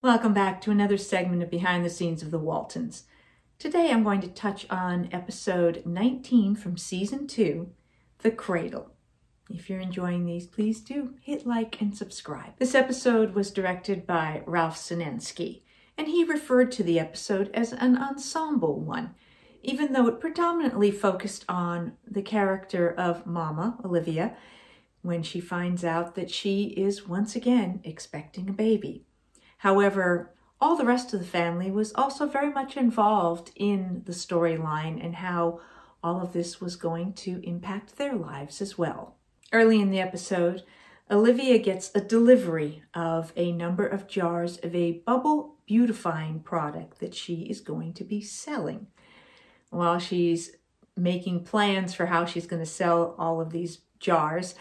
Welcome back to another segment of Behind the Scenes of the Waltons. Today I'm going to touch on episode 19 from season 2, The Cradle. If you're enjoying these, please do hit like and subscribe. This episode was directed by Ralph Sinensky, and he referred to the episode as an ensemble one, even though it predominantly focused on the character of Mama, Olivia, when she finds out that she is once again expecting a baby. However, all the rest of the family was also very much involved in the storyline and how all of this was going to impact their lives as well. Early in the episode, Olivia gets a delivery of a number of jars of a bubble beautifying product that she is going to be selling. While she's making plans for how she's going to sell all of these jars,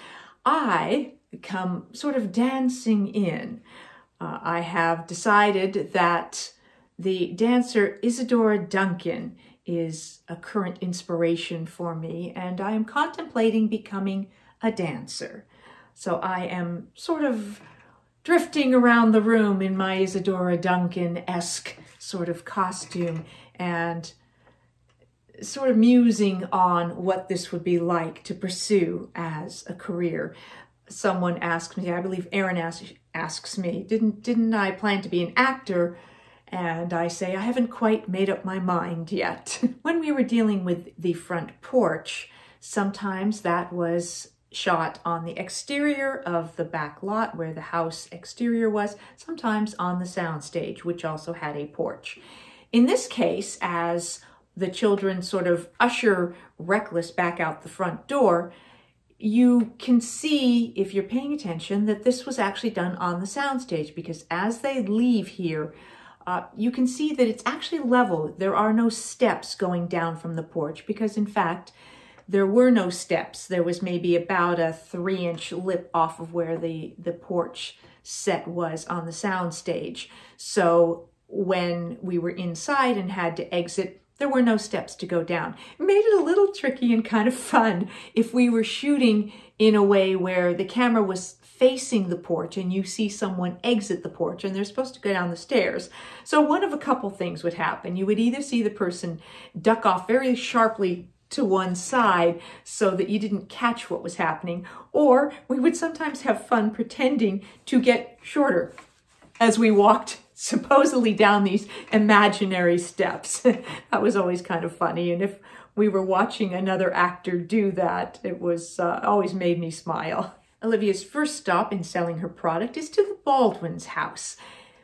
I come sort of dancing in. I have decided that the dancer Isadora Duncan is a current inspiration for me, and I am contemplating becoming a dancer. So I am sort of drifting around the room in my Isadora Duncan-esque sort of costume and sort of musing on what this would be like to pursue as a career. Someone asked me, I believe Aaron asks me, didn't I plan to be an actor? And I say, I haven't quite made up my mind yet. When we were dealing with the front porch, sometimes that was shot on the exterior of the back lot where the house exterior was, sometimes on the soundstage, which also had a porch. In this case, as the children sort of usher Reckless back out the front door, you can see, if you're paying attention, that this was actually done on the soundstage, because as they leave here, you can see that it's actually level. There are no steps going down from the porch, because in fact, there were no steps. There was maybe about a 3-inch lip off of where the porch set was on the soundstage. So when we were inside and had to exit, there were no steps to go down. It made it a little tricky and kind of fun if we were shooting in a way where the camera was facing the porch and you see someone exit the porch and they're supposed to go down the stairs. So one of a couple things would happen. You would either see the person duck off very sharply to one side so that you didn't catch what was happening, or we would sometimes have fun pretending to get shorter as we walked supposedly down these imaginary steps. That was always kind of funny. And if we were watching another actor do that, it was always made me smile. Olivia's first stop in selling her product is to the Baldwin's house.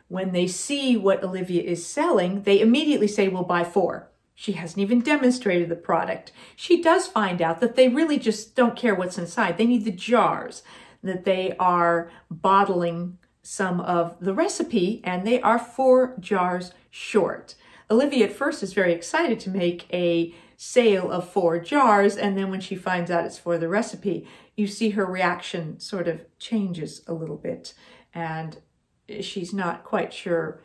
When they see what Olivia is selling, they immediately say, we'll buy 4. She hasn't even demonstrated the product. She does find out that they really just don't care what's inside. They need the jars, that they are bottling some of the recipe, and they are 4 jars short. Olivia at first is very excited to make a sale of 4 jars, and then when she finds out it's for the recipe, you see her reaction sort of changes a little bit, and she's not quite sure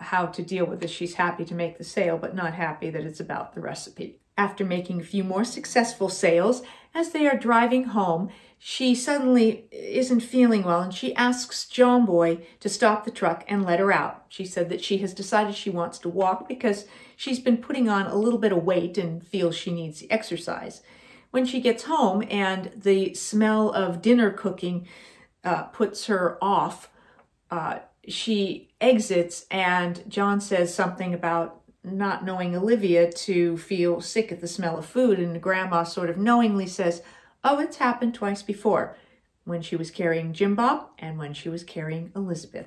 how to deal with this. She's happy to make the sale, but not happy that it's about the recipe. After making a few more successful sales, as they are driving home, she suddenly isn't feeling well, and she asks John Boy to stop the truck and let her out. She said that she has decided she wants to walk because she's been putting on a little bit of weight and feels she needs the exercise. When she gets home and the smell of dinner cooking puts her off, she exits, and John says something about not knowing Olivia to feel sick at the smell of food, and Grandma sort of knowingly says, oh, it's happened twice before, when she was carrying Jim Bob and when she was carrying Elizabeth.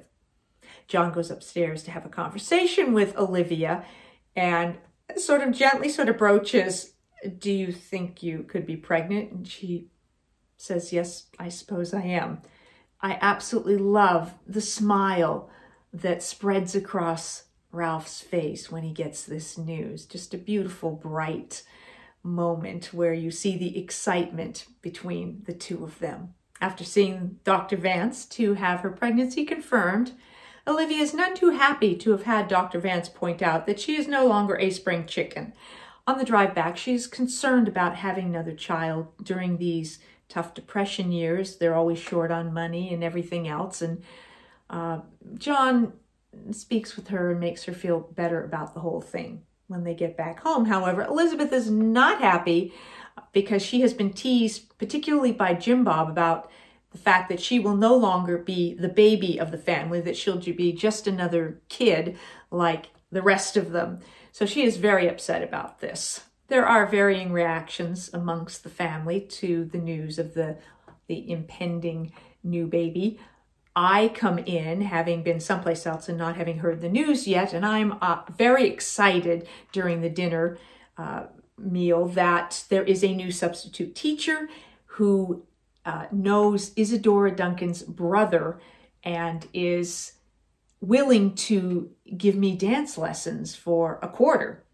John goes upstairs to have a conversation with Olivia and sort of gently broaches, do you think you could be pregnant? And she says, yes, I suppose I am. I absolutely love the smile that spreads across Ralph's face when he gets this news. Just a beautiful, bright moment where you see the excitement between the two of them. After seeing Dr. Vance to have her pregnancy confirmed, Olivia is none too happy to have had Dr. Vance point out that she is no longer a spring chicken. On the drive back, she is concerned about having another child during these tough depression years. They're always short on money and everything else. And John speaks with her and makes her feel better about the whole thing. When they get back home, however, Elizabeth is not happy because she has been teased, particularly by Jim Bob, about the fact that she will no longer be the baby of the family, that she'll be just another kid like the rest of them. So she is very upset about this. There are varying reactions amongst the family to the news of the impending new baby. I come in having been someplace else and not having heard the news yet, and I'm very excited during the dinner meal that there is a new substitute teacher who knows Isadora Duncan's brother and is willing to give me dance lessons for a quarter.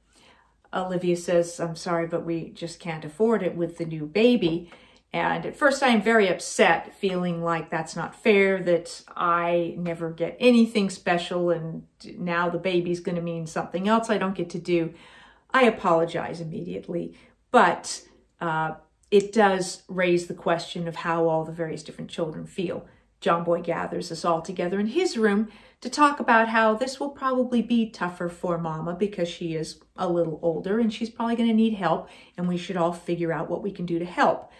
Olivia says, I'm sorry, but we just can't afford it with the new baby. And at first I am very upset, feeling like that's not fair, that I never get anything special and now the baby's going to mean something else I don't get to do. I apologize immediately, but it does raise the question of how all the various different children feel. John Boy gathers us all together in his room to talk about how this will probably be tougher for Mama because she is a little older and she's probably going to need help, and we should all figure out what we can do to help.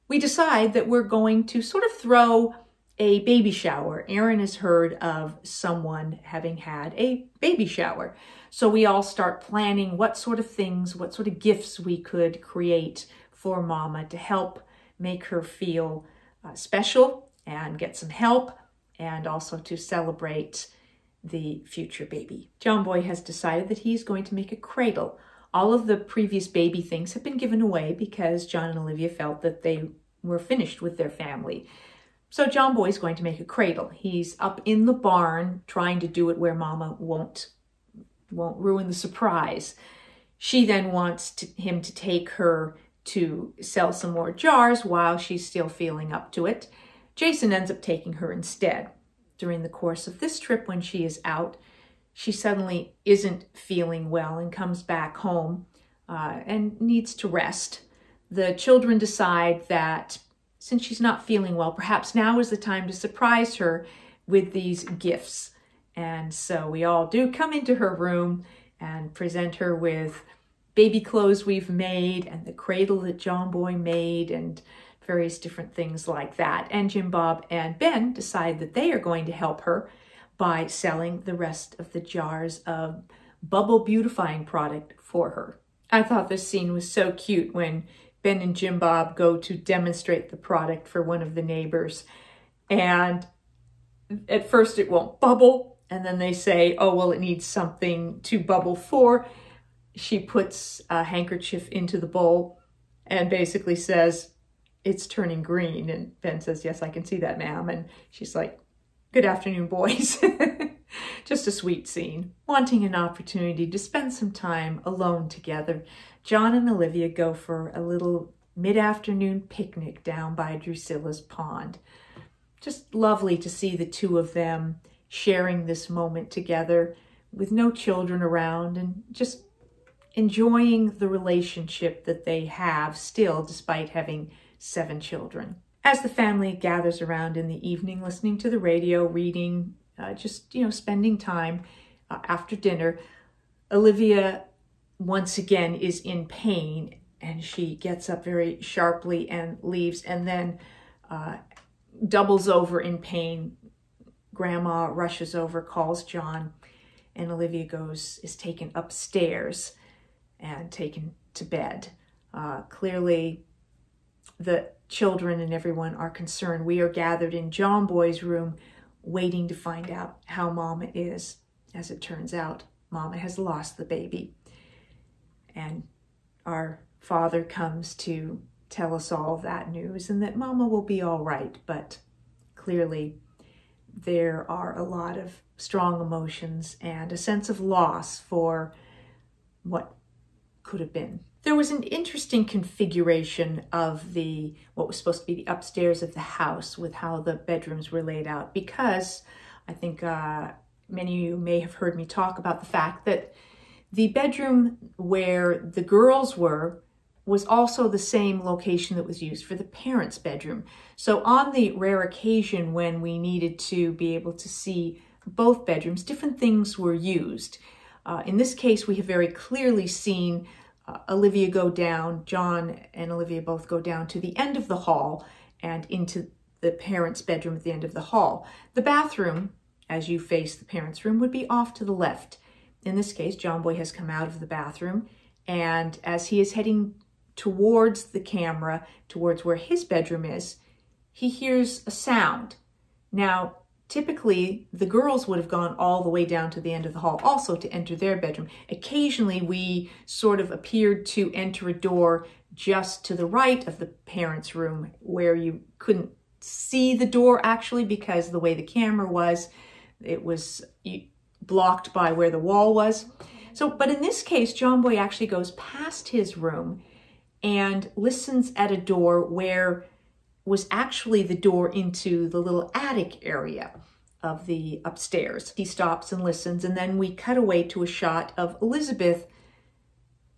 We decide that we're going to sort of throw a baby shower. Aaron has heard of someone having had a baby shower. So we all start planning what sort of things, what sort of gifts we could create for Mama to help make her feel special and get some help, and also to celebrate the future baby. John Boy has decided that he's going to make a cradle. All of the previous baby things have been given away because John and Olivia felt that they were finished with their family. So John Boy's going to make a cradle. He's up in the barn trying to do it where Mama won't ruin the surprise. She then wants him to take her to sell some more jars while she's still feeling up to it. Jason ends up taking her instead. During the course of this trip, when she is out, she suddenly isn't feeling well and comes back home and needs to rest. The children decide that since she's not feeling well, perhaps now is the time to surprise her with these gifts. And so we all do come into her room and present her with baby clothes we've made and the cradle that John Boy made and various different things like that. And Jim Bob and Ben decide that they are going to help her by selling the rest of the jars of bubble beautifying product for her. I thought this scene was so cute when Ben and Jim Bob go to demonstrate the product for one of the neighbors. And at first it won't bubble. And then they say, oh, well, it needs something to bubble for. She puts a handkerchief into the bowl and basically says, it's turning green. And Ben says, yes, I can see that, ma'am. And she's like, good afternoon, boys. Just a sweet scene. Wanting an opportunity to spend some time alone together, John and Olivia go for a little mid-afternoon picnic down by Drusilla's pond. Just lovely to see the two of them sharing this moment together with no children around and just enjoying the relationship that they have still despite having 7 children. As the family gathers around in the evening, listening to the radio, reading, spending time after dinner, Olivia once again is in pain and she gets up very sharply and leaves and then doubles over in pain. Grandma rushes over, calls John, and Olivia is taken upstairs and taken to bed. Clearly, the children and everyone are concerned. We are gathered in John Boy's room waiting to find out how Mama is. As it turns out, Mama has lost the baby. And our father comes to tell us all that news and that Mama will be all right. But clearly, there are a lot of strong emotions and a sense of loss for what could have been. There was an interesting configuration of what was supposed to be the upstairs of the house with how the bedrooms were laid out, because I think many of you may have heard me talk about the fact that the bedroom where the girls were was also the same location that was used for the parents' bedroom. So on the rare occasion when we needed to be able to see both bedrooms, different things were used. In this case, we have very clearly seen Olivia go down, John and Olivia both go down to the end of the hall and into the parents' bedroom at the end of the hall. The bathroom, as you face the parents' room, would be off to the left. In this case, John Boy has come out of the bathroom, and as he is heading towards the camera, towards where his bedroom is, he hears a sound. Now, typically, the girls would have gone all the way down to the end of the hall also to enter their bedroom. Occasionally, we sort of appeared to enter a door just to the right of the parents' room where you couldn't see the door actually because the way the camera was, it was blocked by where the wall was. So, but in this case, John Boy actually goes past his room and listens at a door where was actually the door into the little attic area of the upstairs. He stops and listens, and then we cut away to a shot of Elizabeth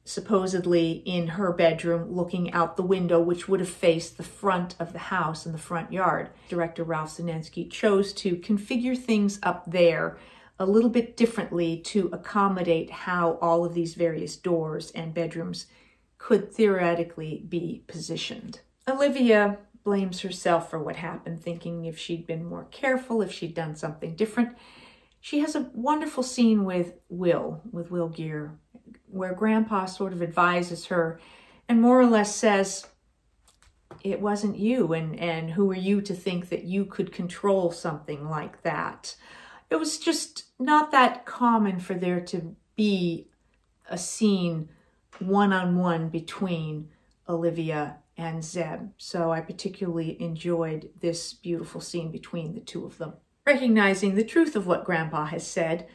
supposedly in her bedroom looking out the window, which would have faced the front of the house and the front yard. Director Ralph Zinensky chose to configure things up there a little bit differently to accommodate how all of these various doors and bedrooms could theoretically be positioned. Olivia blames herself for what happened, thinking if she'd been more careful, if she'd done something different. She has a wonderful scene with Will Gear, where Grandpa sort of advises her and more or less says, it wasn't you, and who are you to think that you could control something like that? It was just not that common for there to be a scene one-on-one between Olivia and Zeb. So I particularly enjoyed this beautiful scene between the two of them. Recognizing the truth of what Grandpa has said,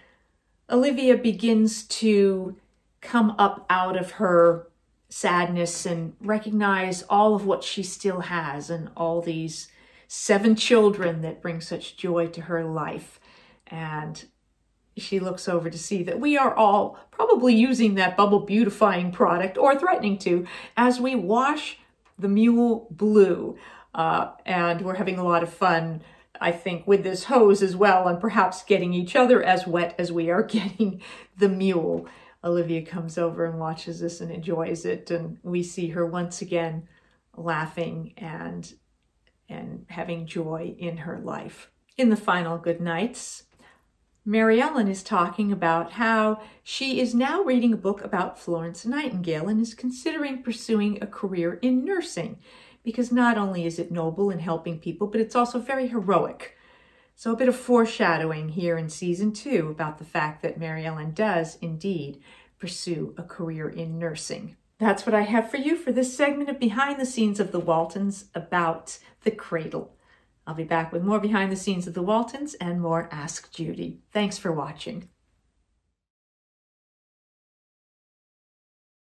Olivia begins to come up out of her sadness and recognize all of what she still has and all these 7 children that bring such joy to her life. And she looks over to see that we are all probably using that bubble beautifying product or threatening to as we wash the mule blue. And we're having a lot of fun, I think, with this hose as well, and perhaps getting each other as wet as we are getting the mule. Olivia comes over and watches this and enjoys it, and we see her once again laughing and having joy in her life. In the final good nights, Mary Ellen is talking about how she is now reading a book about Florence Nightingale and is considering pursuing a career in nursing, because not only is it noble in helping people, but it's also very heroic. So a bit of foreshadowing here in season 2 about the fact that Mary Ellen does indeed pursue a career in nursing. That's what I have for you for this segment of Behind the Scenes of the Waltons about the Cradle. I'll be back with more Behind the Scenes of the Waltons and more Ask Judy. Thanks for watching.